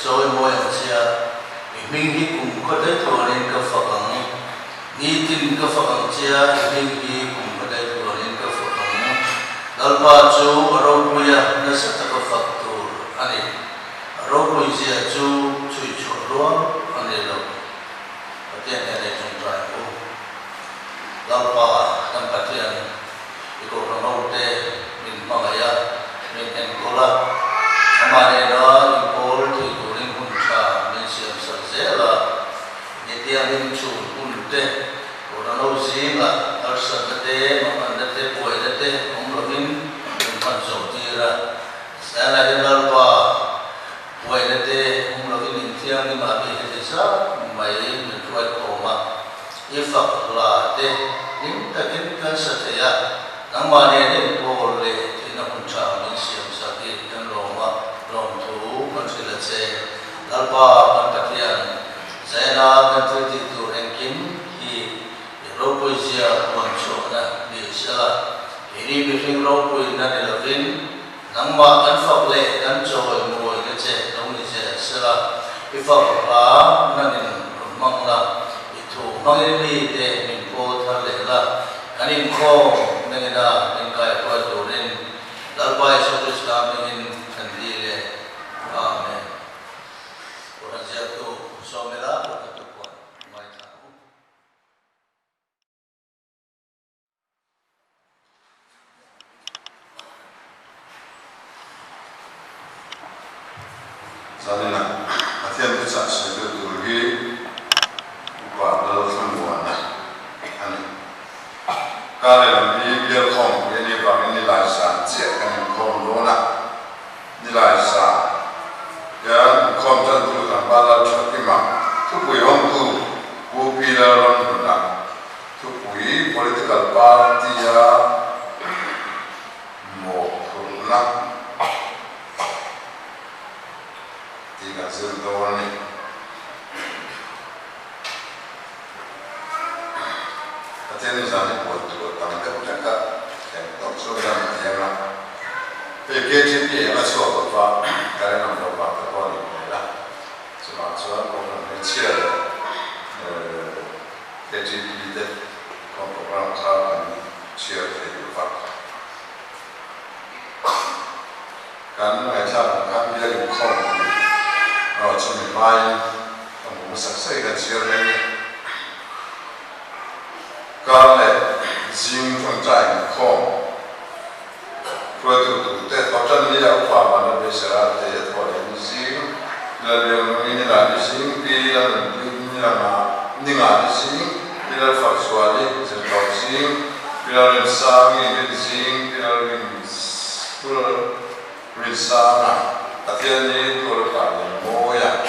trôi môi ở chia mình hi cùng có đấy thôi nên cái phật bằng ni tin cái phật bằng chia mình hi cùng có đấy thôi nên cái phật bằng dalpa chu robuya na sa cái phật tu ani robuya chu chui chu ruang ani lo tiện này trong trại u dalpa tam patian iko ramau te min mangaya min enkola amane đó impol thì kuring kuncha min siam sarjela nitia min chu unte orano zinga arsakate mamandate poedate omlovin panjotira sana dalpa poedate omlovin intiang ni mabi hedisa mai min tuai koma ifak la te nim takin kan satya namane ne pole tina kuncha min siam sakit kan roma rom thu kan silase dalpa pantakian zaina kan tu tu engkin hi ropoisia konchona di sala ini bifing ropoi na delavin nangma kan fakle kan choi moi ke che dong ni che sala ifak la nanin mangla itu mangini te min ko thale la kanin ko nengena nengkai ko dorin dalpa isu islam nengin kandile amen orang jatuh somela orang tuan mai tahu Salina, hati-hati tu cak sesuatu tu lagi, buat dalam semua nah, ani. Kalau biar kong ini bang ini lahir cek kan kong dona, ini lahir, ya kong tentu kan balas cakap mak, tu pui orang tu, bupi dalam dona, tu pui political party ya, mau dona. Tiga tahun ni, hati ni sana buat tamu cakap, yang tak suka macam mana. PKJP yang masuk apa? Kerana nama apa terpon ini lah. Sebab orang Malaysia, PKJP itu program kami share hidup. Kan macam kami yang kau cuma main, kamu saksi kan siapa ni? Kalau jin pencai kau, produk tu macam ni aku faham mana besar dia tu ada jin, lalu ini ada jin, bila ini nama ni ada jin, bila faksuali jadi jin, bila sang ini jin, bila sana. Hati ni tu kalau moya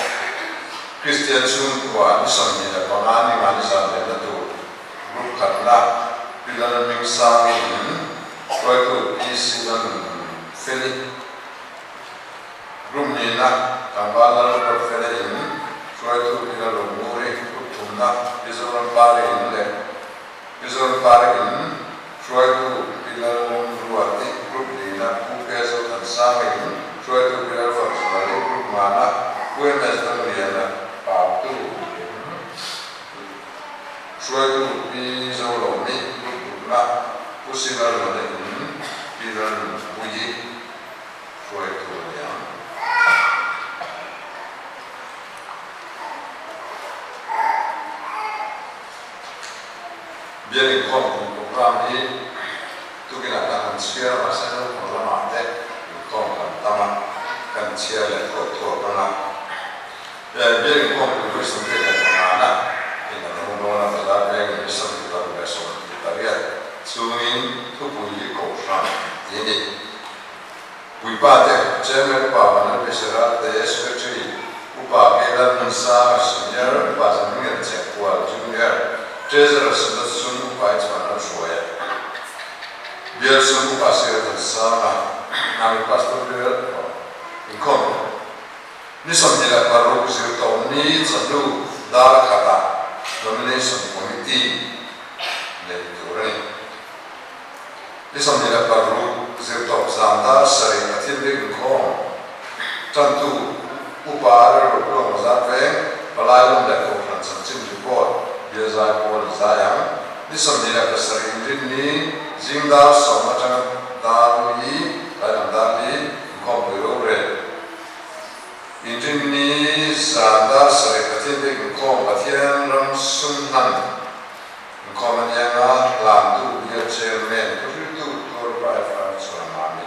Kristian sun kuat nisam ni dah pangani mani sana dah tu bukan lah bila mingsa ini waktu isi dan Philip rumni nak kambalan berfele ini waktu bila lumuri utuna isoran pare ini waktu bila lumruati rumni nak kukeso dan sama ini waktu bila faksuali mana kue mesra liana patu suatu bisa lomi lah pusingan mana ini piran puji suatu yang biar ikut program ini tu kita akan share masalah program ada ikut taman kan share lekor tu apa biar kau boleh sampai ke mana, ini nama pada yang bisa kita besok kita lihat. Sumin tu boleh kau faham. Jadi, wipada jangan paman besar daya sekecil, upah kita mensa senior bahasa mengerti kuat junior, jadi sudah sungguh baik mana soya. Biar sungguh pasir bersama, kami pasti berdua, ikut. Ni sambil baru beritahu ni satu dah kata nomination committee lektoran. Ni sambil baru beritahu zanda sering hati mereka tentu upah palai lom le ko ran cham chim report bia zai pol zayang ni som ni la kasari rin ni jingda som ma chang da ni la da ni kom ro re injin ni zanda sare pathin de kom pathian ram sun han kom nya nga lam tu bia chairman tu tor bai fa so ma mi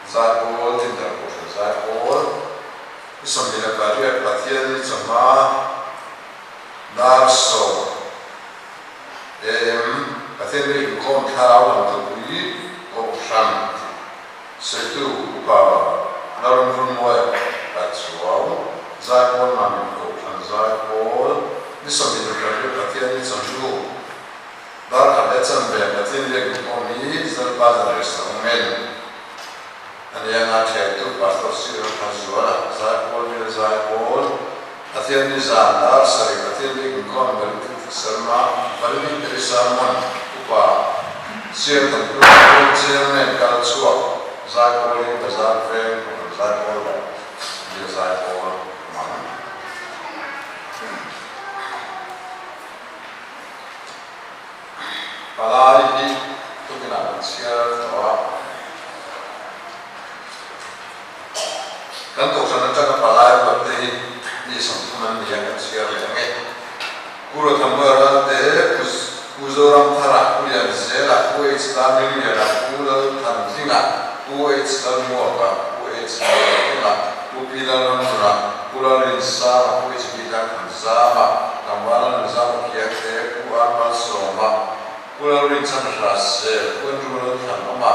zai pol tin da ko zai pol som ni la bari pathian ni chama dar so pathian de kom thao lam tu bi ko sham se tu pa narum run moya Suau, zai pol mami ko an zai pol ni som ni bari pathian ni cham lu dar kha cham be pathian le ko mi zar bazar restaurant an ya na the tu pastor sir ha zuala zai pol ni zai pol pathian ni za dar sari pathian le ko bari tu sarma bari ni trisamon upa sir tu ko chairman kal chuwa zai pol ni bazar fe zai pol zai pol man palai hi tu kena share tawa kan to sana ta palai ba te ni som man ni ya share le nge puro thambara te uzoram thara kuya zela ku islamin ya ra puro thamjinga ku islam mo ba ku islam Pupilan nura, pularin sama, kuis bidang sama, tambalan sama kiak kuamal soma, pularin sama rasa, punjulan sama,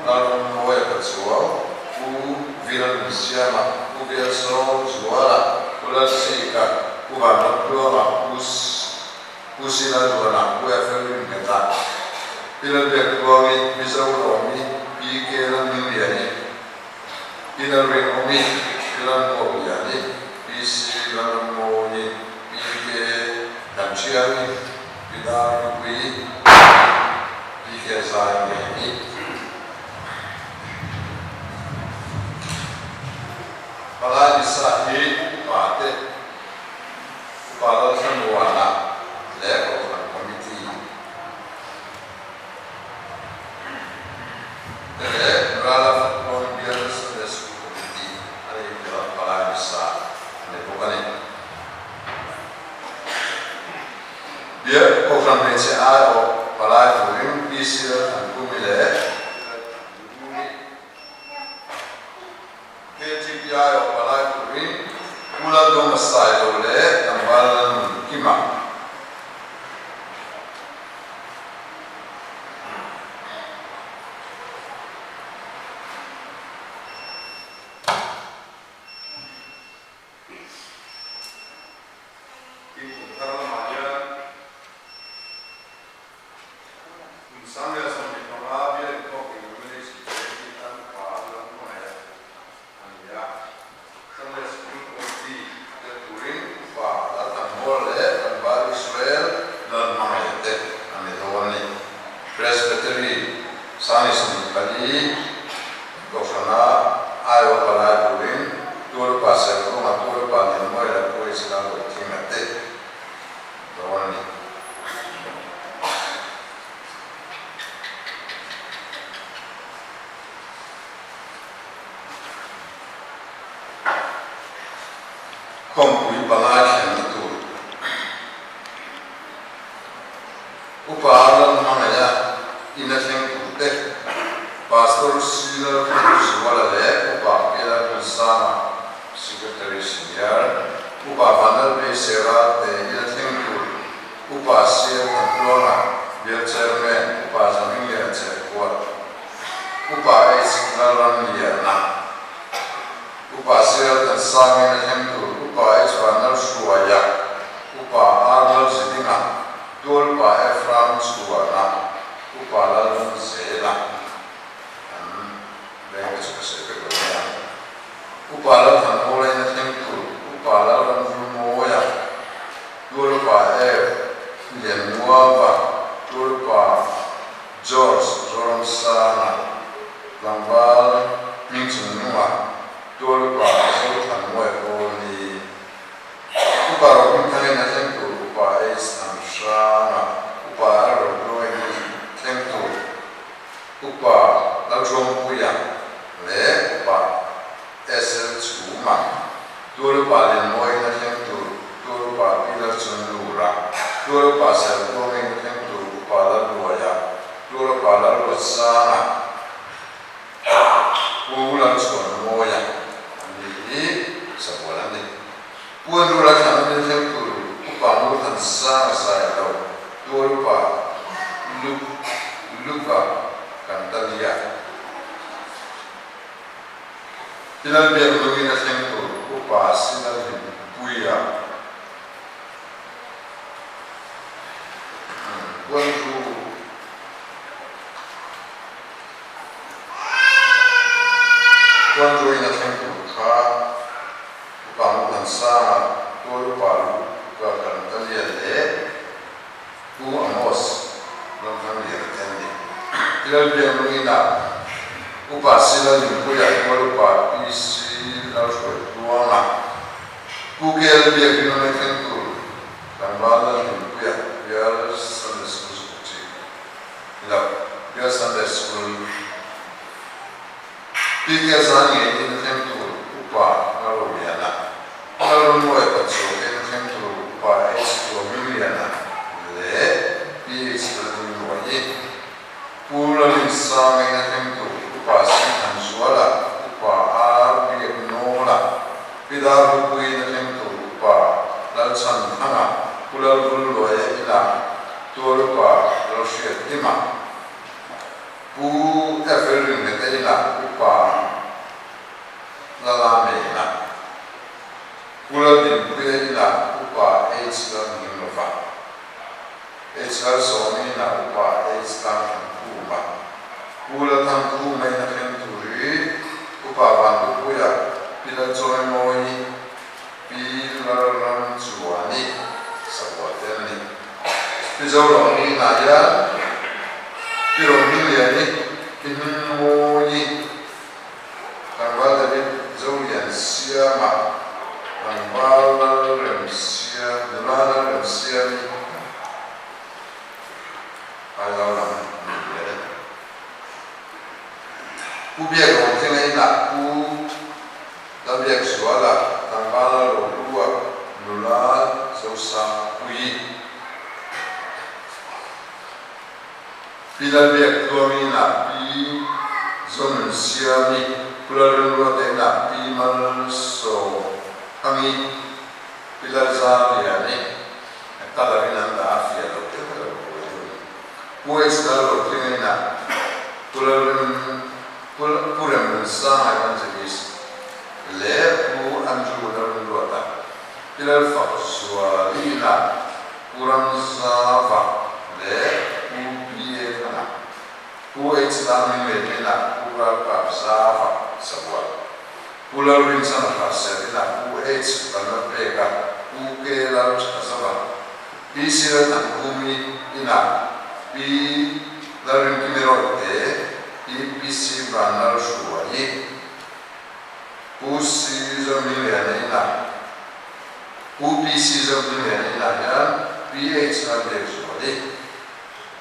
lalu moya kecuali, viran siapa, biasa juara, pular sika, banyak dua, usilan dua, efemin kita, pilar berkuami, bisa ulomi, pikiran miliani. Pilar omi, pilar mo yani, pisi pilar mo ni, pike kamciani, pilar kui, pike saya ni. Palai sahi pate, palai semua lekor komiti. Berala biar dia program BCA atau palai turing bisa angkumile KGPI atau palai turing mula dong style oleh tambalan kima kompui palai itu upalan mangaya inaseng kute pastor sila suara le upa kela bersama sekretari senior upa bandar besera te inaseng kute upa sir templona biar chairman upa zamin ya chairman upa eskalan liana upa sir dan sami inaseng kute upa Ismail Suwaya, upa Arnold Zidina, dua upa Efram Suwana, upa Lalu Zela, dan juga sebenarnya upa Lalu mulai nanti upa Lalu Moya, dua upa Lemuava, dua upa George Sana, Lambal Minchunua, dua upa Sultan Moya Tua pa lin moi na thleng tur tua pa pilar chun lura tua pa sel tawngin na thleng tur upa la luaya tua pa la lo sanga pulan chon moya ani sabolan ni puan lura thang na thleng tur upa mu than sanga sai lo tua pa lupa kantalia Pilar biar lagi na thleng tur upa sila hin puya Quando ina thleng tur kha upa mu than sanga tua pa lu ka kantalia le pu amos lam tham lia tendi Pilar biar lagi na upa sila hin puya tua upa isi la shoi tuanga Google biar kino na thleng tur kan bala hin puya biar Sunday school suci ila biar Sunday school Pikia zani in thleng tur upa na lo biana na lo moi patso in thleng tur upa to miliana le PH la din moi pula min sang in thleng tur upa sin han suala upa ar biak nola pidar bu in thleng tur upa lal chan thanga pulal bul loya ila tur upa lo shia tima pu efelin me ila upa la me na pula din puya ila upa h la min lo fa h la so ni na upa h la kuma pula tham ku mai na thleng turi upa ban tu puya pila choi moi pila ram chuani saboten ni pizo lo ni na ya piro ni ya ni pin moi tanggal dari zaulian siama tanggal remsia delana remsia ni ayalah ubiak orang ni nak tabiak suara tanggal dua bulan susah kui bila biak tuami nak pi zon siami pulau luar tena pi mal so kami bila zani ni kalau ini anda afia lo kita pues kalau kita nak pulau sama kan jenis lepu anju dalam luar bila faksualina puram zava lepu biye kana pues dalam medina pulau kapsava sebuah pulau rinsan hasilnya pues dalam mereka puke lalu kasava bisira tangkumi ina bi lalu kimerote bisi banar shuayi usi zamiliana ina ubisi zamiliana ina ya ph na dek shuayi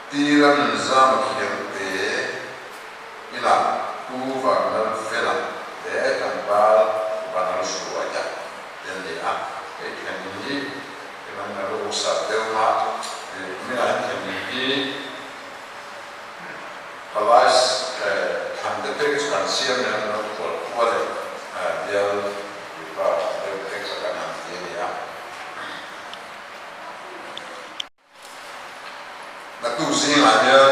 tiram zam kiyante ina uva na fela de kambal banar shuayi dan dia ikan ini dengan lalu usah dewa ini ikan ini Alas, anda pergi sekarang siang dan nonton boleh dia lupa dia pergi sekarang ini ya. Nak usin aja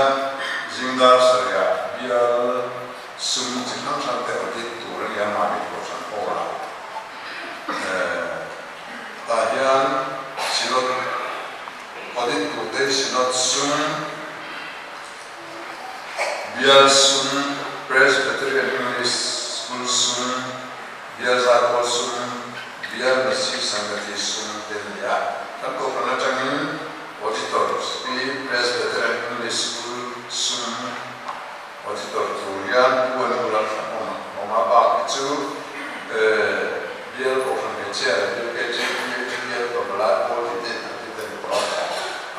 zindar saya biar semua orang sampai audit turun yang mami perusahaan orang. Tahan silot audit turun silot sun biar sun Presbyterian English School sun biar zakol sun biar masih sanggati sun dan ya kan kau pernah cangin auditor tapi Presbyterian English School sun auditor turian bukan bulan mama bak itu biar kau pernah baca biar kau belat kau tidak berapa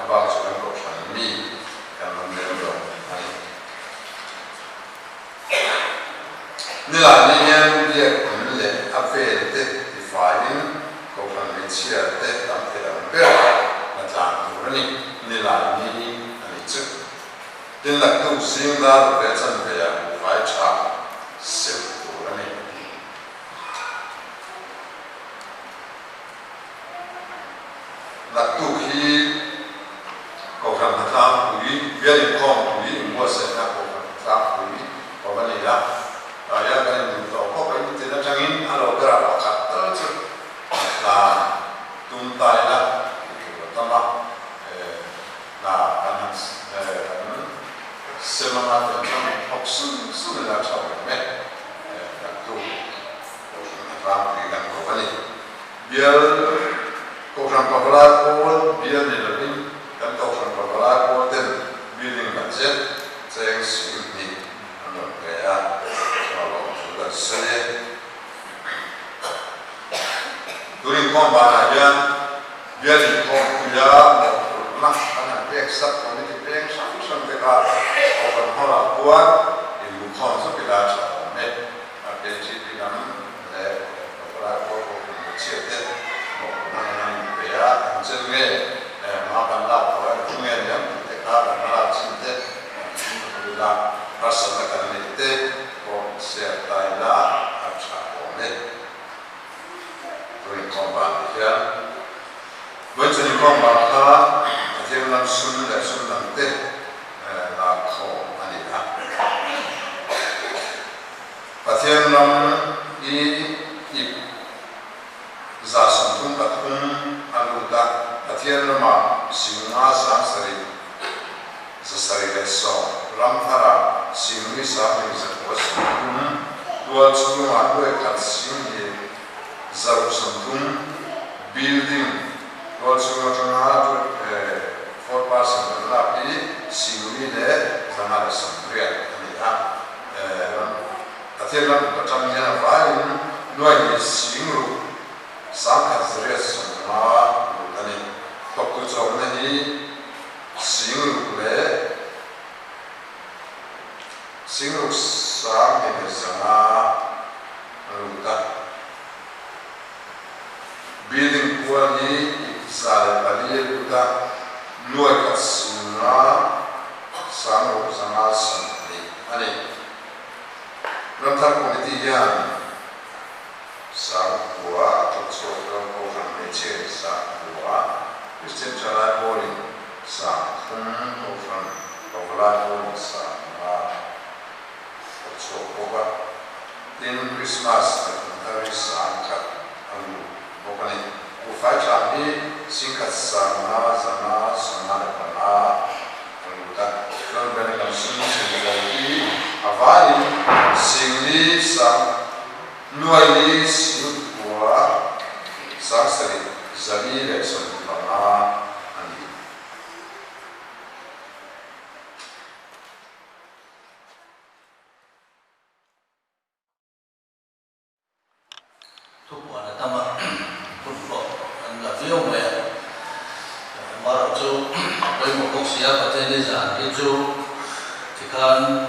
abang sudah kau pernah mi kan memang Nila ni yang dia kumle afel te flying ko kan ni chia te tam te ram pe na tlang tu ni ni la ni ani chu tin lak tu sing da ve chan ve ya vai cha se tu ni lak tu hi ko kan na tlang tu ni very com tu ni mo se na ko kan tlang tu ni ko ba ni la ya kan ni to ko ba ni te na changin alo gra pa ka ta chu la tum tai la ko ta ma na kan semana de học sinh là cháu mẹ đặc thù và thì gần của vấn đề bia câu chuyện của la cô bia này là cái câu chuyện của la cô tên bia linh bản chất trên sự đi nó cái cho nó là sẽ đối với con bạn này bia linh con bia một năm anh là biết sắp có những cái biết sắp sắp cái cả còn họ là quan thì lúc họ sẽ bị la cho mẹ cái gì thì làm để là có một chia tiết một năm bây giờ chân nghe mà bạn làm có không nghe nhá để cả bạn làm chân tiết chúng ta là phát sinh cái này tiết có sẽ tại là áp trả của mẹ rồi con bạn thì với chân con bạn ta thì làm xuân là xuân làm tiết là khổ anh ấy và thiên lâm ý giả sản thung và thung anh ta và thiên lâm mà siêu na sáng sari za sari cái so lam thara siêu ni sáng ni za có sản thung tua chu mà đuôi cắt siêu ni za sản thung building tua chu mà trong hà đuôi 4% là đi siêu ni để za mà là sản riêng anh ấy thiên lâm có trong nhà vài nuôi như siêu sáng hạt rễ sông mà anh ấy có cứ trong này siêu lệ siêu sáng thì sáng lúc đó building qua đi sao để bali lúc đó nuôi các siêu sáng lúc sáng sáng anh ấy lâm tháp của cái gì à sáng của thực sự là một phần để chế sáng của Christian Chalai Bori sáng không một phần của Chalai Bori sáng là thực sự của các tin Christmas là chúng ta đi sáng các anh một cái này của phải trả đi xin các sáng là sáng là anh ta cần bên cạnh xin xin cái gì avai singli sang nuai li siu kwa sang sari zali le son banga ani thúc quả là tâm phun bộ anh là viêu mẹ mà rồi chú với một công sĩ ở trên đây giảng cái chú thì con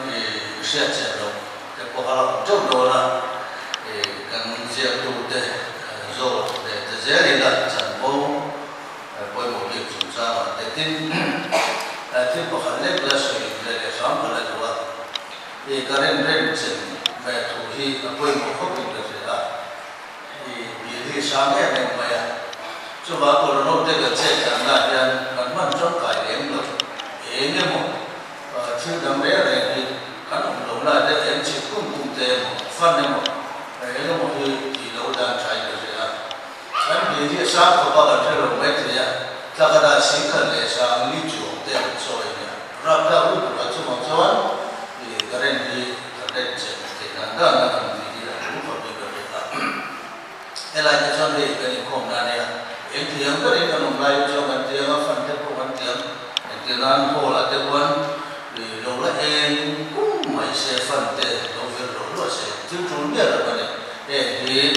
sẽ chạy được cái cuộc họp chốt đồ là cần diệt tụ để rồi để dễ đi là chẳng có với một việc chúng ta để tin cuộc họp này là sự để sáng của lại rồi thì cái này nên chỉnh về thủ hi với một khúc định được rồi thì sáng ngày này mà cho bà cô nó để cái chết chẳng là nhân cầnมั่นtrong cải điểm được thế nhưng mà chứ đam mê này thì các ông đúng là để em chỉ cùng tên phân nên một đấy là một thì lâu đang chạy được rồi anh vì sáng của các bạn thấy rồi mấy thì ta cái đó xin cần để sáng lý chủ tên rồi nhỉรับra úi của chúng mình cho anh thì cái này thì cái này chỉ thì là đang là làm gì thì là cũng phải được được cái này cho nên cái này không là này em thì em cái này là một ngày cho mình thì nó phân tích của mình thì nó hồ là cái quan vì đâu là em cũng mấy sẽ phân tích đâu phải đâu là sẽ chứng chuẩn biết là cái này thì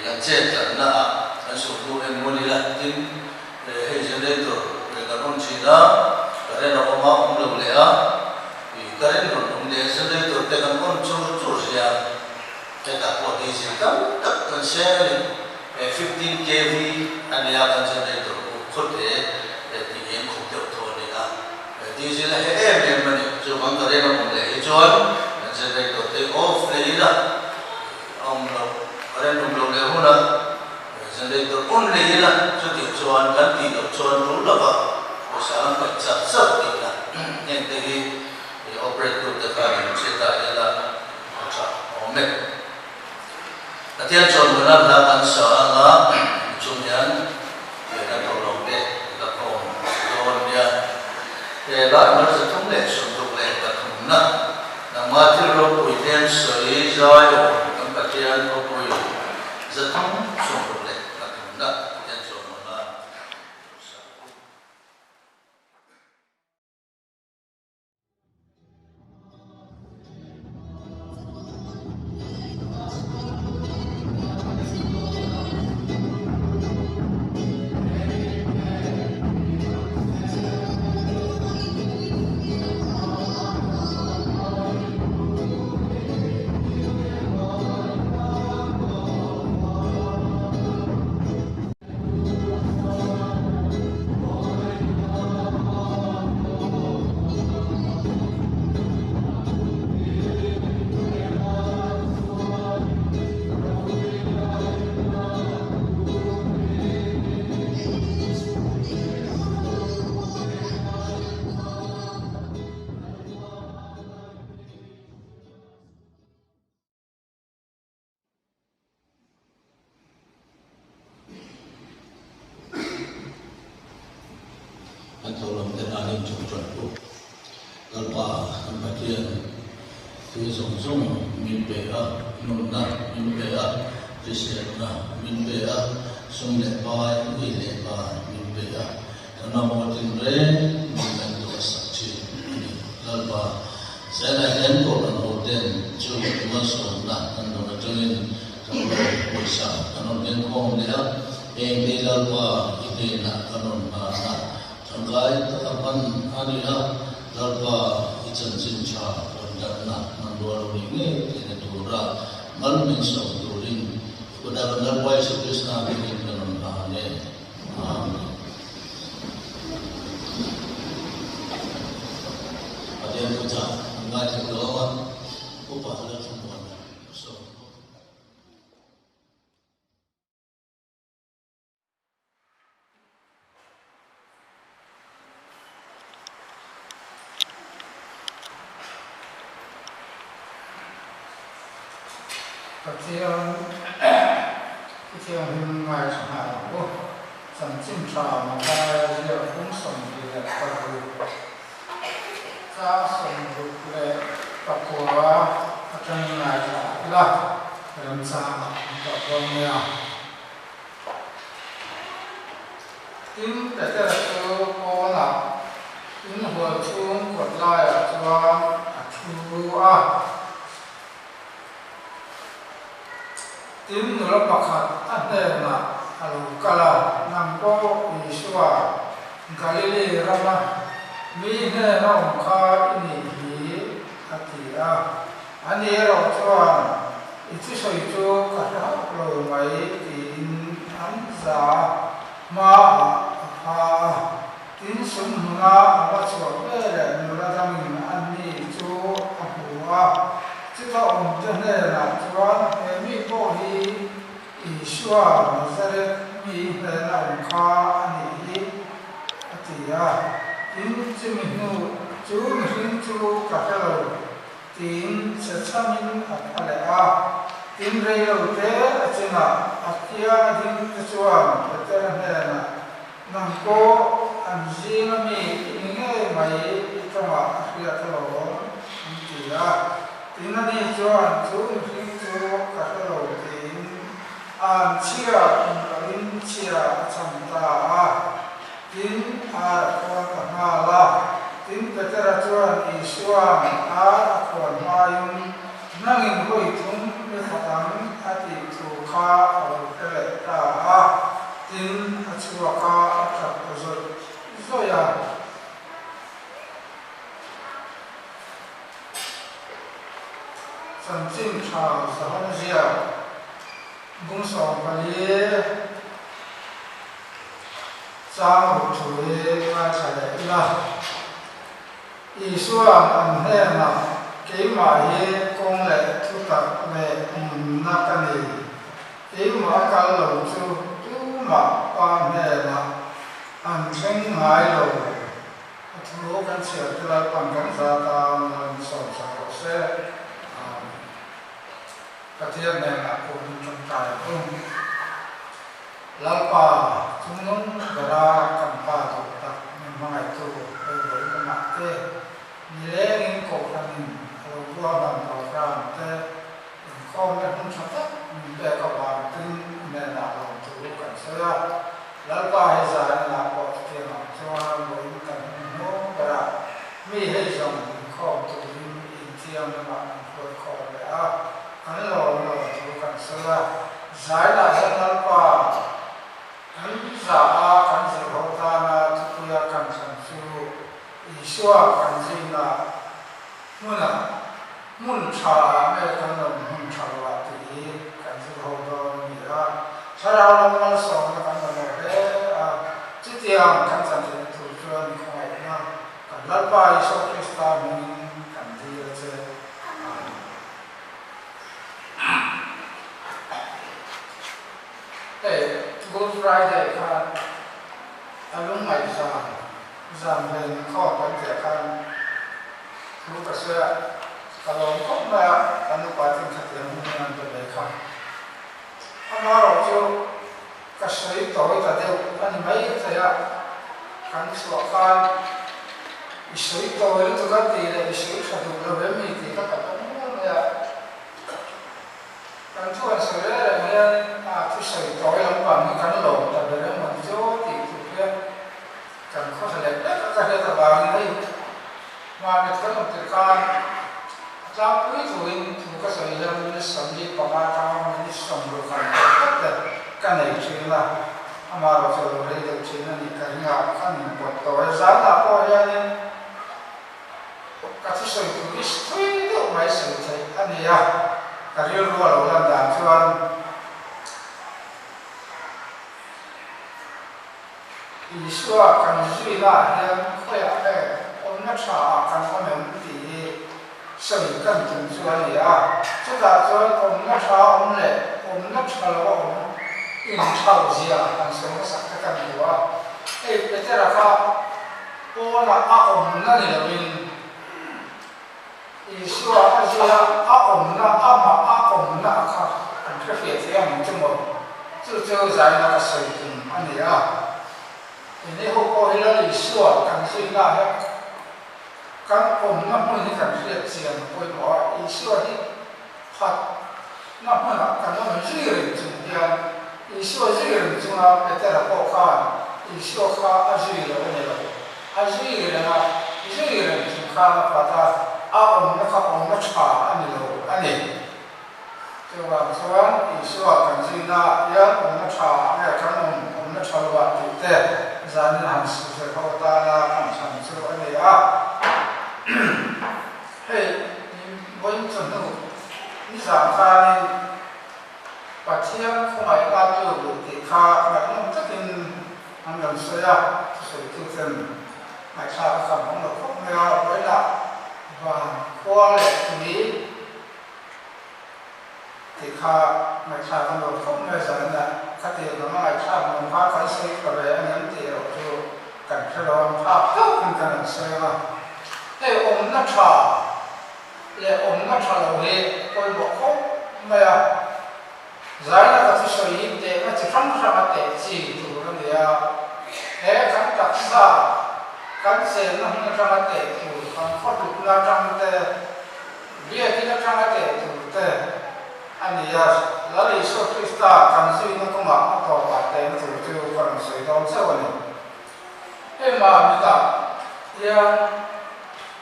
cái chết là cái số lượng em muốn đi là tin hệ dân đây rồi về cái công trình đó cái này nó có máu cũng được lẽ vì cái này nó cũng để dân đây rồi để cái con chú gì à cái cả của diesel cắm tất cả xe 15 kV anh em cần generator có thể thì hiện không được thôi đấy diesel là em mà cho bằng cái này nó để cho generator take off lấy ra ông nó ở đây nó lấy hôm đó generator on lấy ra cho thì cho anh cần thì được cho anh đủ là vậy sáng phải chặt sắp thì là những cái operator được cái mình sẽ tại là chặt ổn định là thiên chọn một năm là ăn sợ là chung nhân để nó thầu lòng để là còn rồi nha để lại nó sẽ không để sử dụng để là không nè là mà thiên lộc bùi thiên sợi roi trong các thiên lộc bùi rất không sử dụng để là không nè thiên chọn một năm anh thầu lòng để an ninh trong chuẩn của các bà các bà thiên thì dùng dùng mình về nôn nát mình về chỉ sẽ là mình về dùng lệ bài người lệ bài mình về thằng nào một tin rễ mình làm đồ sạch chỉ các bà sẽ là đến của lần đầu tiên chưa được mua sắm là lần đầu cho nên trong đó buổi sáng lần đầu tiên không nữa em đi lần qua ít là lần đầu mà Angkai tetapan adalah darba ijan cinca dan mandor ini tidak turun malu mensau turun benar-benar baik Yesus Nabi dengan Amen. Amin. Ada yang puja angkai kedua upah ada semua. Các thiên hình ngài chẳng hạn của dần chim trào mà ta liệu cũng sống thì là các vụ ra sống vụ lệ các của trong ngài chẳng là làm sao các con nghèo tính để cho là cô là tính hồi chuông quật lại ở cho chú tim nula pakhat adena alukala nampo Yeshua Galilei rama mi ne na kha ini hi atia ani ro chuan ichi soi chu ka lo mai tin anza ma ha tin sum huna awa chu le nula damin ani chu ahua chúng ta ông cho nên là chuan mi bộ hi Yeshua Nazareth mi là ông kha ani thì tin chứ mình nu chú mình chú cả cái lâu tin sẽ chăm mình ở lại tin đây lâu thế chứ là kia tin chuan thế nên là nằm cô anh gì mà mình nghe mày trong mà kia cái lâu thì tin anh đi chuan chú mình chú cả cái lâu tin chia in chia chăm ta tin con cả la tin Peter chuan Yeshua con mayung nangin hoi thum me khatam ati thu kha au kele ta tin achua kha thak pozot zoya san chin cha sa không gì bung sòng bali sang một chuỗi ngay tại đây là Isu an he na ke ma he kong le thu ta me na ka ni ke ma ka lo chu tu ma pa he na an cheng ngai lo thu kan sia tra pan kan za ta man so sa ko se ka thia ne na ko chung tai ko la pa chung non gara kan pa tu ta ma ngai tu e lo ma ke Nilai kau kami kalau gua bang program te kau nak mencatat mungkin kau bantu mengenal tu kan saya lalu bahasa nak kau tu nak cuma boleh kan no berat mi hejam kau tu intiam nak kau ya kan lo tu kan saya saya lalu kan saya kan sebenarnya tu ya kan sensu Isu kan sina mun cha me kan mun cha wa ti kan si ho do ni a sara la ma so na kan no be a ti tiang kan san ti tu chuan ko ai na kan la pa isu krista min kan ti le che Good Friday kan alung mai sa rằng mình khó có thể khăn lúc cả xưa kalau không mà anh lúc quá trình thực hiện mình làm được đấy không anh nói rồi chứ cái suy tối ta đều anh mấy cái gì kan suốt kan suy tối itu kan tidak suy satu lebih miti kita ketemu ya kan tuan sudah dengan tu suy tối yang bang kan lo tapi yang muncul itu dia kan kau selesai kan dia terbang ini, mana kita menentukan jauh itu bukan sahaja ini sambil pengalaman ini sambungkan kan itu lah, amaran seluruh itu cina ni kerana kan buat tahu zaman apa yang kata saya itu masih selesai, ani ya, kerja luar ulang dan cuan Isu akan sudah yang kaya orang cakap akan menjadi sebagian tujuan ya. Sudah orang cakap orang cakap orang ini tahu dia akan semua sakitkan dua. Betul apa? Orang ni lebih isu apa sih? Orang akan terfikir yang cuma itu saya nak sesuatu ani ya. Ini hukum hilang isu kan sehingga kan nak pun ini kan sudah siang pun bawa isu ini hak nak pun kan orang jiran cuma isu jiran cuma betul apa kan isu kan jiran ni lah jiran cuma pada nak cakap ani lo ani coba isu kan sehingga ya orang cakap ya kan orang cakap itu Zani harus berkata kan samsul ini ya. Hei, boleh contoh, misalkan patian kumai laju di kah, macam mungkin anda saya sesuatu yang macam kamu nak kumai boleh bah kualiti ini di kah macam kamu kumai sana. Ketika orang macam mengapa saya kerja nanti itu kan kalau apa pun kan saya, orang nak lebih kau bukan maya, saya kata saya ini macam sama teji itu kan dia, kan tak sah, kan saya nak sama teji, kan kau tu nak sama teji, dia tidak sama teji itu, ani ya. Lalu Yesus Kristus kan sih nak mak atau paten tu kan sih dalam sewan ni. Minta dia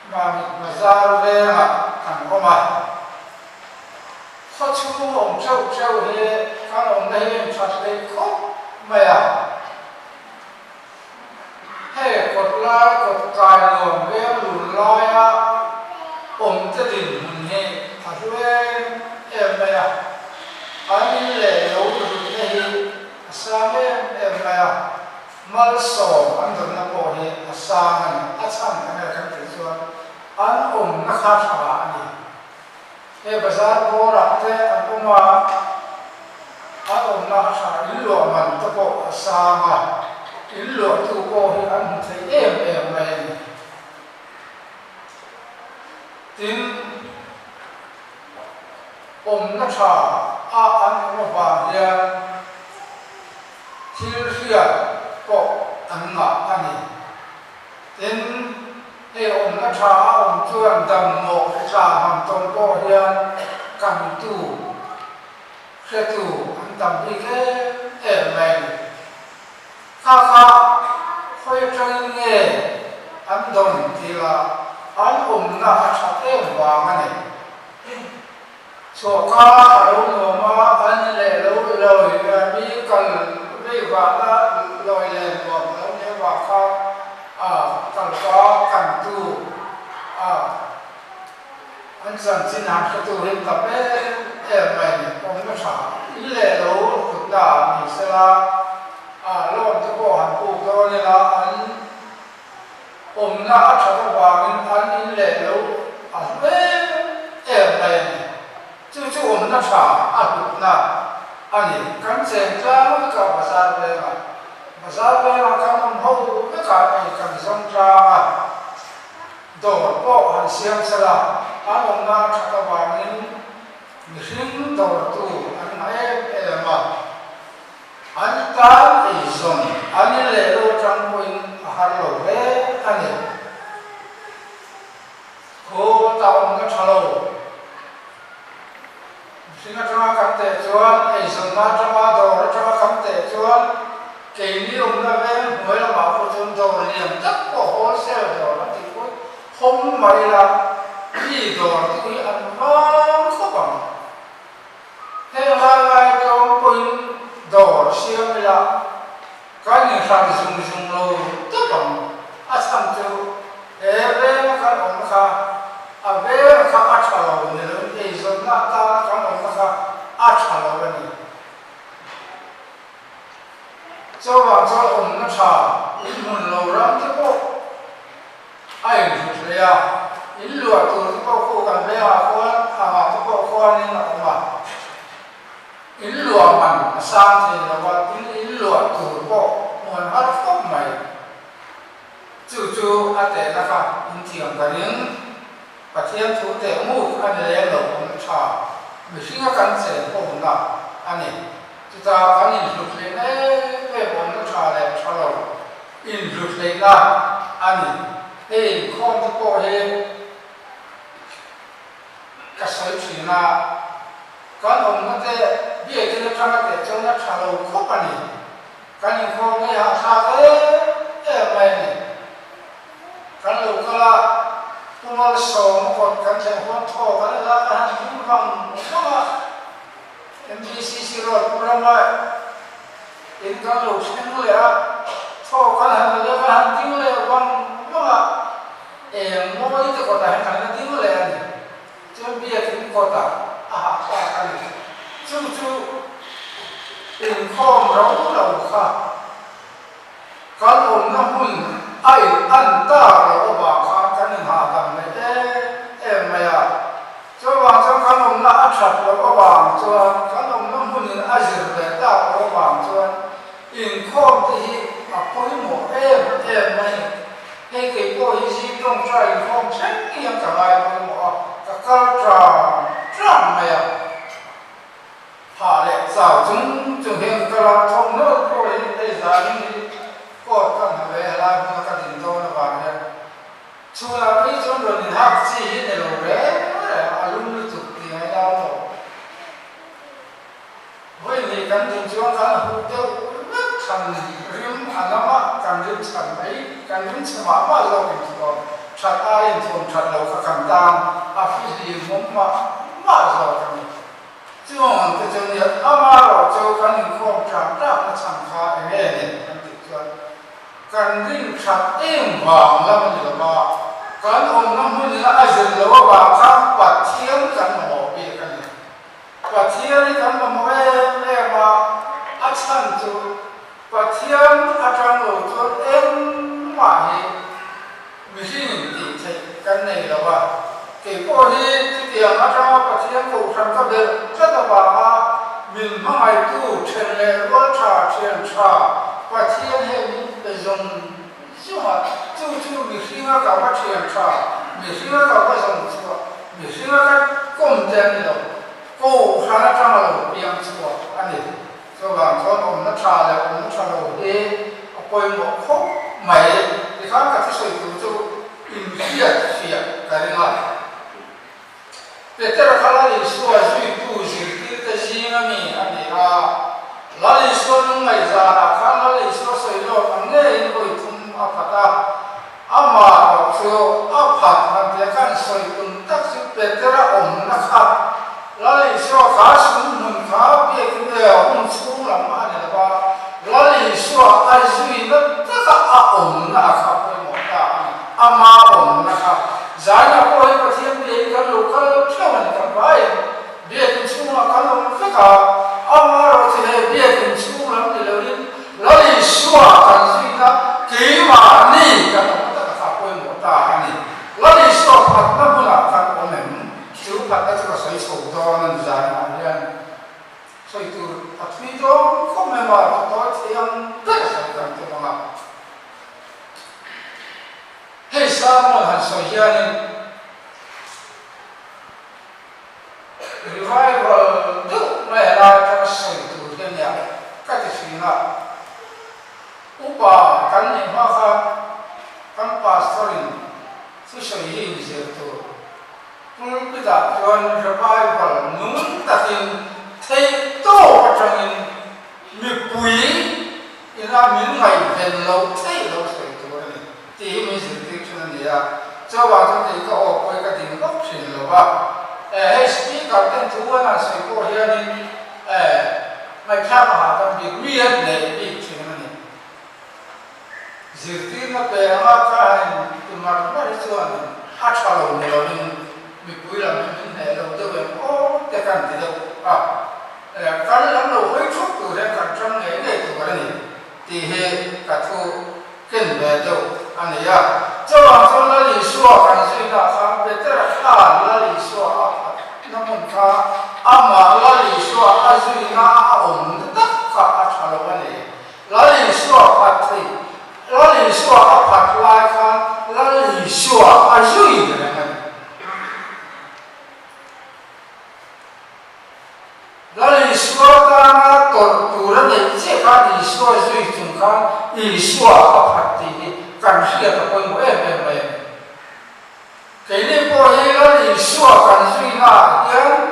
mazar bela kan rumah. Kau cuma jauh he kan orang ni cakap kau maya. Hey kau kaya orang lulaya jadi ni, tapi maya. anh lệ lâu được này sáng em là mal sổ anh được nó bỏ hết sáng anh sáng anh là cái gì anh nó khác hả anh e bazar bo ra te anh nó khác illo man to ko asanga illo tu ko hi anh thấy em này tin nó khác anh nó vào ya thil ria ko anh ngã anh tin nó khác chuan đầm mộ cha hàng tôn ko hian cầm tu khe tu anh đầm đi cái này kha khơi chân nghe anh đồng thì là anh nó khác vàng này số ca ở đâu mà anh lệ lâu rồi mi cần mi vàng là rồi lệ vàng lâu như vàng cần có cần tu anh dần xin học cho tôi hiện tập em này nó trả lệ lâu thực đã mình sẽ là lo cho cô hàn phụ cho nên là anh nó trả cho vàng anh lệ lâu em này chú nó trả thực là anh cần xem ra cái bazar về mà cần hậu cái cần xong ra đồ bộ hành xem sẽ là anh nó trả cho vàng mình đồ tu anh em mà anh ta thì dùng anh lệ lô trong mình hà lô về anh cô tao nó trả lô xin cho các tệ chuan ấy dùng nó cho đồ cho các tệ chuan cái này nó về mới là bảo phụ chúng đồ liền tất cả wholesale đồ nó thì không phải là gì đồ thì ăn ngon không bằng thế là trong quên đồ xem là cái những sản dùng lâu tất bằng sang châu về nó cái ông khá về khá ăn chả lâu nữa ấy dùng nó ta cái ông khá ăn chả lâu nữa cho vào cho ông nó chả mình lâu lắm chứ bộ ai cũng thế à ít lúa từ cái cô cần bé con cái cô nên là mà ít lúa mình sang thì làว่าít lúa từ cô muốn hát không mày chú ở đây là cái tiếng cái tiếng và thiên chú để mua anh lấy lẩu ông cha mình xin cái cần sẽ có không nào anh ấy chúng ta cái nhìn lúc này về ông cha này cha lẩu in lúc này là anh ấy không có cô ấy cái sợi chỉ là cái ông nó thế bây giờ nó trong cái chỗ nó trả lời không phải này cái những con này họ sao thế mày này cái lúc đó là tôi nói số một con cái chuyện con thô cái là anh cũng bằng không à MBC rồi cũng ra ngoài in cái lúc xem người à thô cái là người ta ăn tiếng lệ bằng không à mỗi cái con này cái tiếng lệ này chứ bây giờ cái con ta cái này chú in không rau đầu khác cái ông nó muốn ai ăn ta rồi bà khác cái này hạ tầng này em mày à cho bà cho cái ông nó ăn sạch rồi bà cho cái ông nó muốn ăn gì để ta rồi bà cho in không thì có một em mày hay cái cô gì trong trái không chắc gì cả lại có một cái trà mày à họ lại giáo chúng hiện cái là thông nước cô ấy để ra những có cần về làm một cái tình tôi là bạn này chú là cái chỗ rồi thì học gì để rồi đấy luôn thực thì hay đâu rồi với thì cái tình chúa cái là hụt tiêu rất thành riêng anh lắm cần riêng thành ấy cần riêng xem mà lâu thì rồi chặt ai thì chặt lâu các càng tan phi gì muốn mà rồi chứ còn cái chuyện này rồi cho cái những con chặt ra nó chẳng khá nghe này anh tự cho cần riêng chặt im vàng lắm thì là mà cái ông nó muốn là ai dừng lâu và các bát thiên cần mà bỏ bia cái này bát thiên thì cần mà mua ta ba min mai tu chen le ro cha chen cha pa thiên he mi zong chu ha chu mi singa ka ma chen cha mi singa ka ba zong chu mi singa ka kom chen lo ko ha cha lo piang chu ani so ba thon om na cha le om na cha lo e apoi mo kho mai thì khá cả cái sự tự chủ in phía cái này để cho nó là lịch sử duy tu duy cái gì mà mình anh ấy là lịch sử những ngày ra khá là lịch sử xây dựng anh ấy những cái thùng áp phạt ama cho áp phạt anh ấy cái xây dựng tác sự để cho nó ổn nó khác là lịch sử khá sung mình khá biết cái điều không sung lắm anh ấy là lịch sử ai duy nó tất cả ổn nó khác ama om naka zanya ko hi pathiam de ka local chawan ka bai bia kin chuma ka lo fika ama ro the bia kin chuma lam de lo lo li suwa kan sina ki ma ni ka ta ka ko mo ta ani lo li suwa phat na bula kan ko men chu phat ta ka sai so do nan zanya yan so itu atwi do ko me ma to thiam ta ka kan to ma hey Samuel han so hianin revival du mai la ta so tu hian ya ka ti singa upa kan ni ma kha kan pastorin su so hi je tu pul pita chuan revival nun ta tin thei to ka changin mi pui ina min ngai ven lo thei lo so tu ni ti mi cho vào trong thì có ổ quay cái tiếng gốc chuyển lửa vào hay speaker tên chú là sẽ có hiện nên mày theo mà trong việc miên để bị chuyển này dự tin nó về nó cái từ mặt nó đi chưa này hát cho lồng này mình quý là mình này đầu tư về ô cái cần gì đâu cái lắm đầu hơi chút từ đây cả trong ngày này từ cái này thì hệ cả thu kinh về đâu anh ấy cho vào trong là lịch sử cảnh suy là khám về tất cả là lịch sử nó muốn cả ama là lịch sử duy na ổn tất cả trả lời này là lịch sử phát thị là lịch sử phát lại khám là lịch sử duy này là lịch sử ta tổ chủ ra để chế các lịch sử duy chúng ta lịch sử phát thị cảnh suy là ਕੋਈ mỗi em cái này có hay là lịch sử cảnh suy là những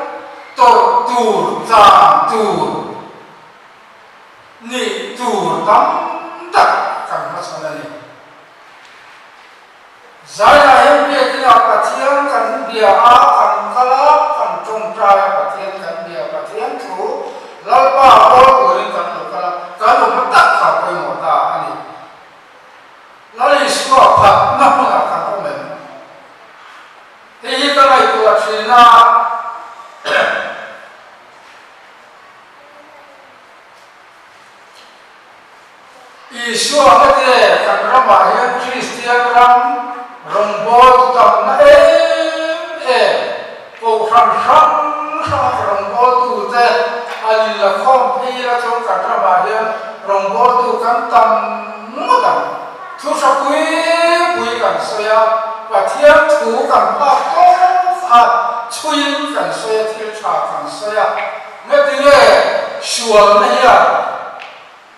tổ chủ giảng chủ nhị chủ tắm đặt cảnh nó sao này giải là em biết là cả thiên cảnh địa cảnh kala cảnh trồng trai cả thiên cảnh địa cả thiên chủ là ba bốn người cảnh lục kala cảnh lục nó tất cả કોઈ một ta anh là lịch sử thật nó là cảnh của mình thì cái này của chị là Isu apa dia? Karena bahaya Kristian ram rombol tam na program rombol tu te alila kompi la tu karena bahaya rombol tu kan tam mutam tu sapui kan saya patian tu kan chui kan saya tilcha kan saya ngetile sual ni ya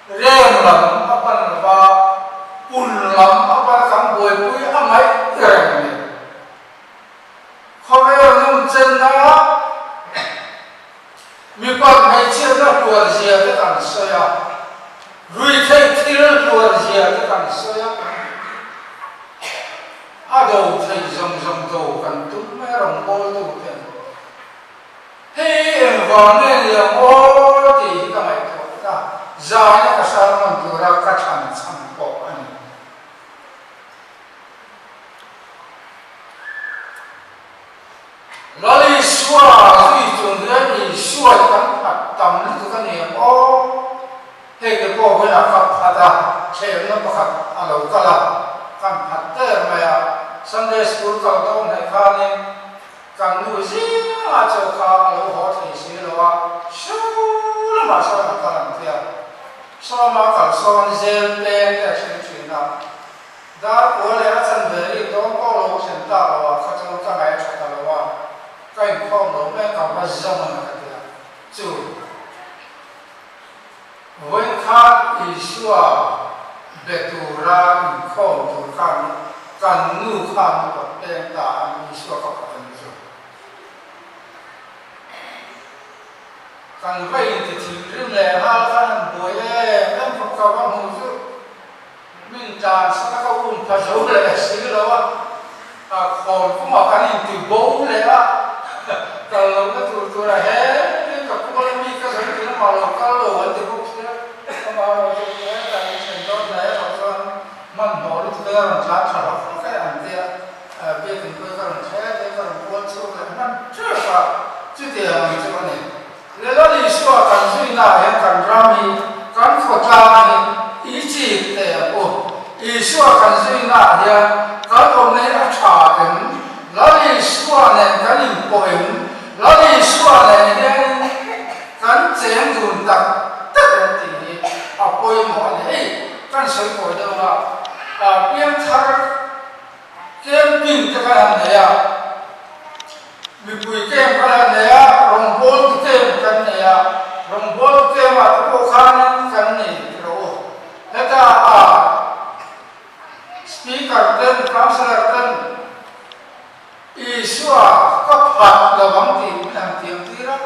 rem lam apa nama pun lam apa kamu boleh pui amai rem ni kalau yang jenama mikot macam nak keluar dia kan saya ruikai til keluar dia kan saya ada utai zong tu kan tu merong bol tu kan hei environment yang di kamai tu Zaya kasar mentura kacang sampok ani. Lalu suara itu jadi suara kan tam itu kan yang hege po boleh kata cewek nak alau kala kan hatta maya Sunday school kau tahu nak kali cần nuôi gì mà cho khá lâu họ thì xí lâu à số mà sao mà ta làm thế sao mà cả sao dễ bên để xem chuyện nào đã của lẽ chân về đi đó có lâu xem ta lâu à khá lâu ta ngày cho ta lâu à cái không lâu mấy cả mà giống mà cái gì chú với khá Isua betura không tu kan nu kham ko ten ta Isua ka kan ju kan vai ti thi rim le ha kan boi em phok ka ba hu ju min ta sa ka un pa zo le si lo wa a khon ko ma kan ti bo le a ka lo ka tu ra he ka ko le mi ka sa ti na ma lo ka lo wa ti ko vào cái thành công đấy họ cho mình bỏ đi từ làm giá sản phẩm cái ảnh kia bây giờ tôi cần thế để cần quan chú cái năm chưa phải chứ tiền chứ cái này lấy đó đi xóa cần suy là hiện cần ra mi cần khổ tra mi ý chí để của ý xóa cần suy là hiện cần hôm nay đã trả ứng lấy đi xóa này cái gì bồi ứng lấy đi xóa này hiện cần chém dùn đặc tất cả thì bồi mọi này kan soi bồi đâu là biếng thar kem pin cái này à bị bụi kem cái này à rong bol kem cái này à rong bol kem à tôi khăn cái này rồi thế ta speaker tên counselor tên Isua cấp hạt là bằng tiền làm tiền tí đó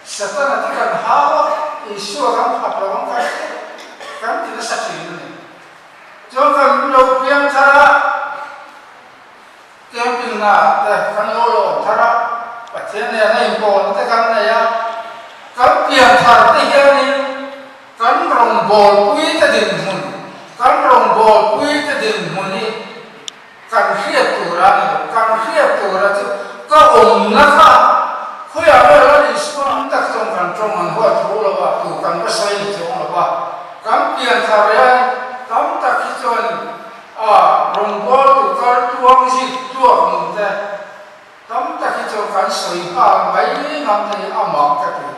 sẽ ta là chỉ cần hao Isua kan hạt là bằng cái kan tidak sakit ini. Jangan lo piang cara camping na, kan lo cara pasien yang lain pun, kan ya, kan piang cara tiga ni, kan rombol kui tadin mun, kan rombol kui tadin mun ni, kan siap turun tu, kau nak kau yang ada di semua tak kan congan buat tu lah, tu kan besar itu lah. Kan pian thare tam ta ki chon rongbo tu kar tuang si tuang mun te tam ta ki chon kan soi pa mai ngam te ama ka tu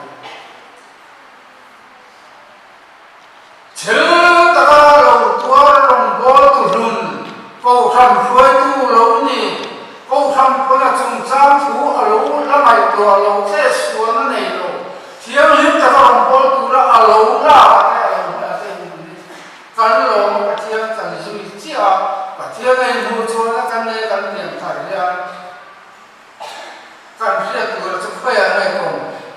chhe ta ka lo tuar rongbo tu run ko tham khoi tu lo ni ko tham ko na chung cham thu a lo la mai tu a lo che suan nei lo thiam lim ta ka rongbo tu ra a lo la kan lo ma thiam chan zui chia pa thiam nei mu cho na kan ne kan niam thar ya kan ria tu ra chu phaya nei ko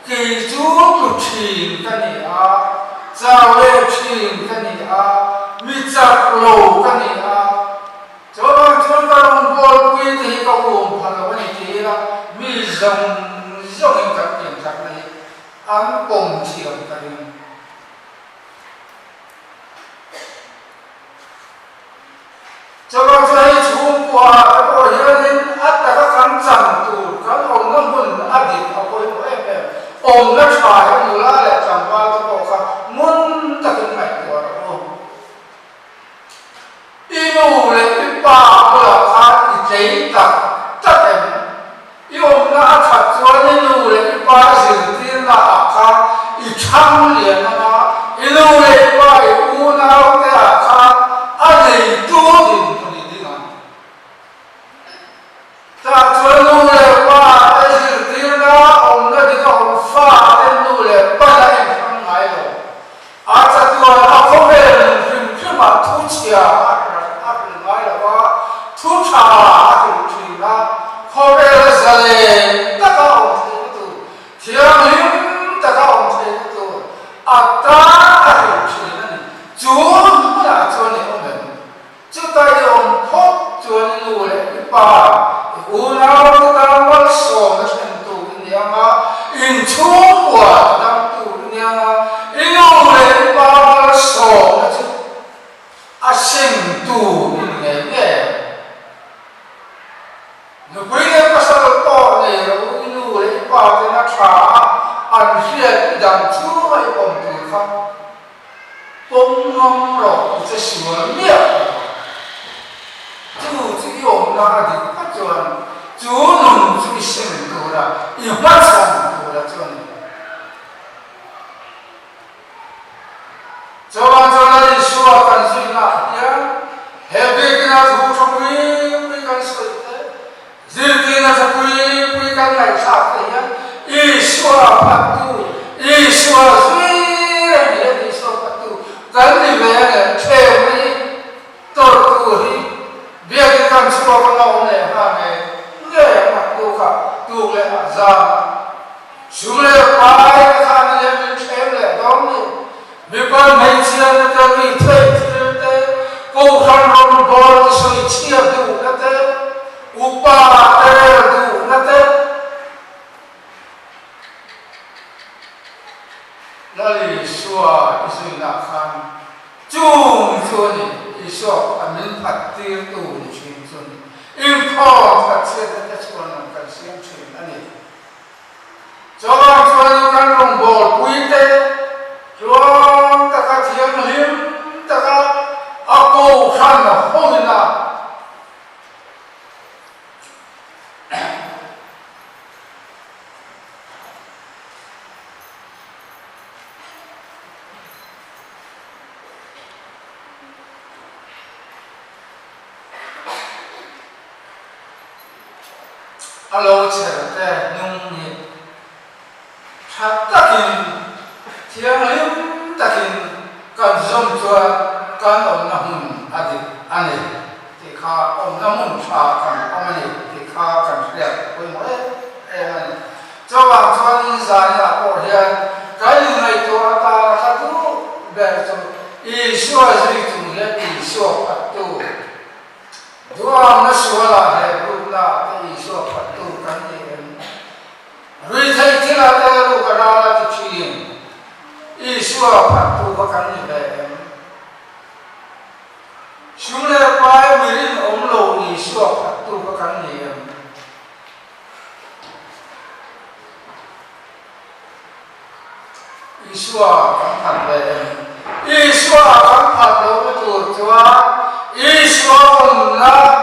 ki chu tu thin kan ni a cha le thin kan ni a mi chak lo kan ni a cho ka rong bol quy thì ka um pha lo ni ti la mi zong in ka niam thar nei an pom thiam kan ni cho thấy chúng qua cái bộ hiện lên ắt là các cán chẳng tù các ông nông dân ắt đi học coi mỗi em ôm nó xài cái mù la lại chẳng qua cái bộ khác muốn tập trung mạnh của nó inu lại cái ba của là khá thì giấy tập tất em yêu nó thật cho nên inu lại cái ba sự tiên là khá thì trăm liền nó inu lại cái ba u nào cái là khá anh này tu ta cho nu le qua cái sự tiền đó ông nó đi ông pha cái nu le bắt lại không ngay rồi à cha tôi nó không về phim phim mà thu chia áp lực ngay là qua thu trả thì chỉ là không về là sao đấy tất cả ông thấy cái tu thiam lim tất cả ông thấy cái tu à ta thì chỉ là chúa là cho nên ông mình chứ tay ông phốt cho nên nu le ba unaw ta mal so na tu niya ma in chu wa dam tu niya ino le ba mal so na chu asim tu ne ne no pwede pasal to ne ro ino le ba te na tha an hiat dam chu ai om tu kha pom ngom ro che suan mia tu chỉ用那的不准，就 chú nung chú sinh tu ra i mắt sang tu ra cho nên cho bạn cho nên Yeshua cần gì là nhá hệ cái nào thu trong quý cần sự thế dư tiền là quý cần này sao thế nhá Yeshua Phật tu Yeshua duy là Yeshua Phật tu cần gì về này theo đi tôi tu đi biết cái cần sự của nó này ha này nghe mà tu cả tu lại ra chúng lại phải cái thằng này mình theo lại đó vì con mấy chia nó cho đi thuê thế cô khăn rong bò soi chia đủ nó thế upa thế đủ nó thế nó là xua xui nạp khăn chung cho này xua anh mình phát triển tu chuyện cho này in phong phát triển cái xua nó cái xem chuyện anh ấy cho bạn khăn rong bò quý thế Tuhan tak tiang lim tak aku kan hoina alo cerita nungni hatakin tiang lim takin kan zoom chuan kan om na hun ani ti kha om na mun tha kan omani ti kha kan hriat pui mo ani chawa chuan zai na ko hian kai ngai to ata kha tu ber chu Yeshua zui tu le Yeshua Phật tu duam na suala he ru na Yeshua Phật tu kan ni rui thai thi la ta ru ka la ti chi Yeshua Phật tu có căn như vậy chúng ta phải mình ôm lô Yeshua Phật tu có căn như vậy Yeshua căn Phật vậy Yeshua căn Phật đâu có tu chúa Yeshua ôm na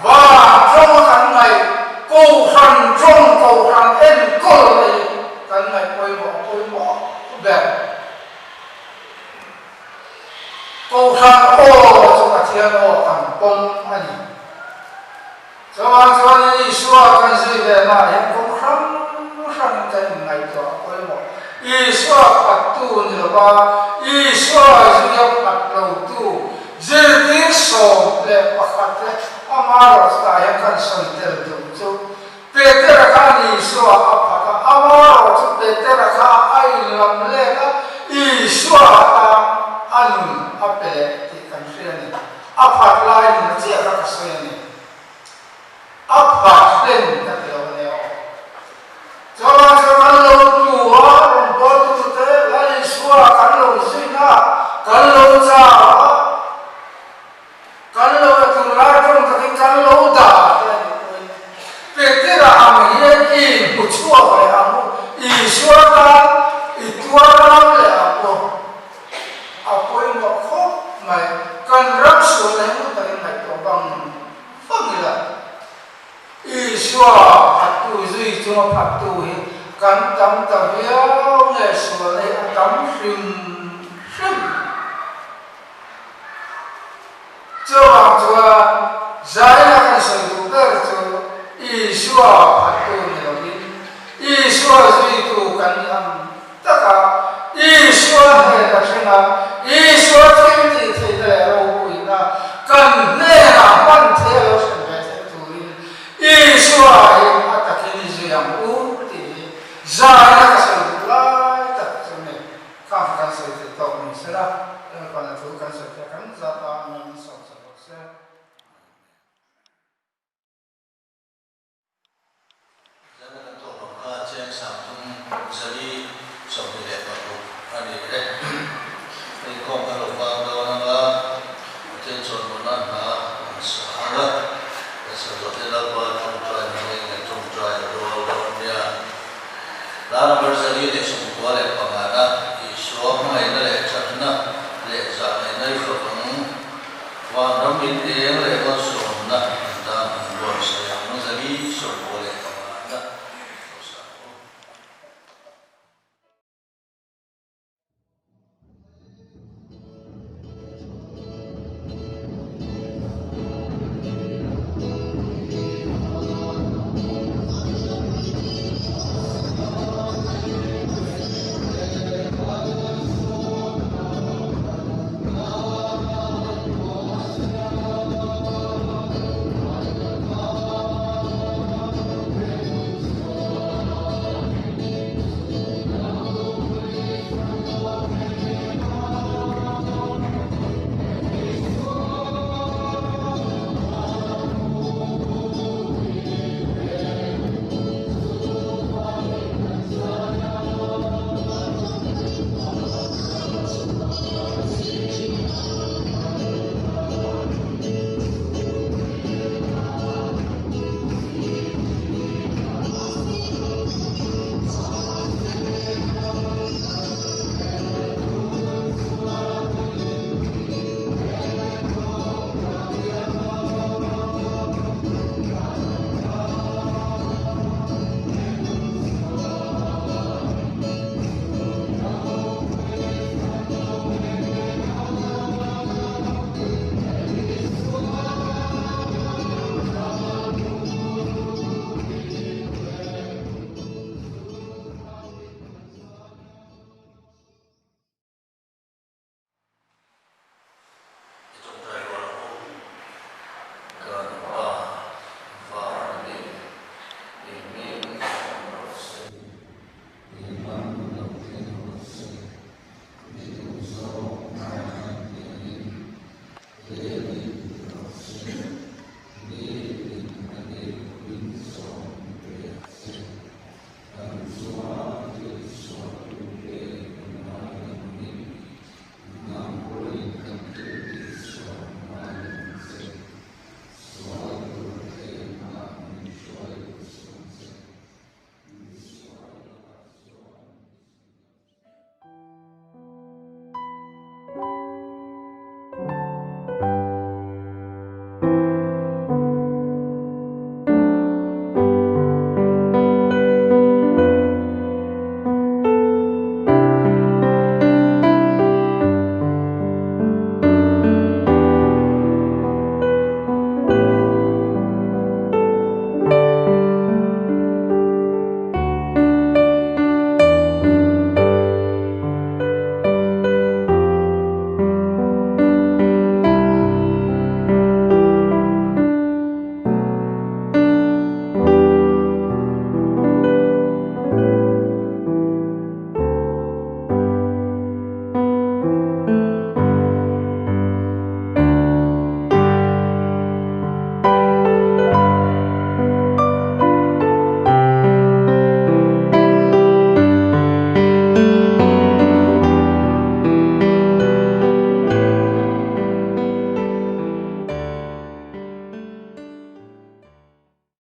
và trong căn này cầu khăn trong cầu khăn em cầu này căn này quay bỏ về câu khăn ô cho cả thiên ô thằng công anh cho bạn Yeshua cần gì về mà hiện câu khăn cái ngày đó quay một Yeshua Phật tu nhiều ba Yeshua duy Phật đầu tu dư tiếng sổ để Phật thế Amaro ta hiện cần soi ter dùng chú Peter kan Yeshua Phật Amaro chú Peter kan ai làm lẽ đó Yeshua ta anh apele ti kan friend aphat lai ni che ka kasoya ni aphat friend ta te o ne o jawa jawa lo tu wa ron bo tu te lai suwa kan lo sina kan lo cha kan lo tu la ron ta kan lo da pe te ra am ye ki bu chua ba am I suwa ka I tua ra le apo apoi mo kho mai kan rap su le mu ta mai to bang phong la Yeshua Phật tu duy cho Phật tu hi kan tam ta biao ne su le tam sim cho ba cho zai la kan sai tu ta cho Yeshua Phật tu ne lo ni Yeshua duy tu kan am ta ka Yeshua he ta sena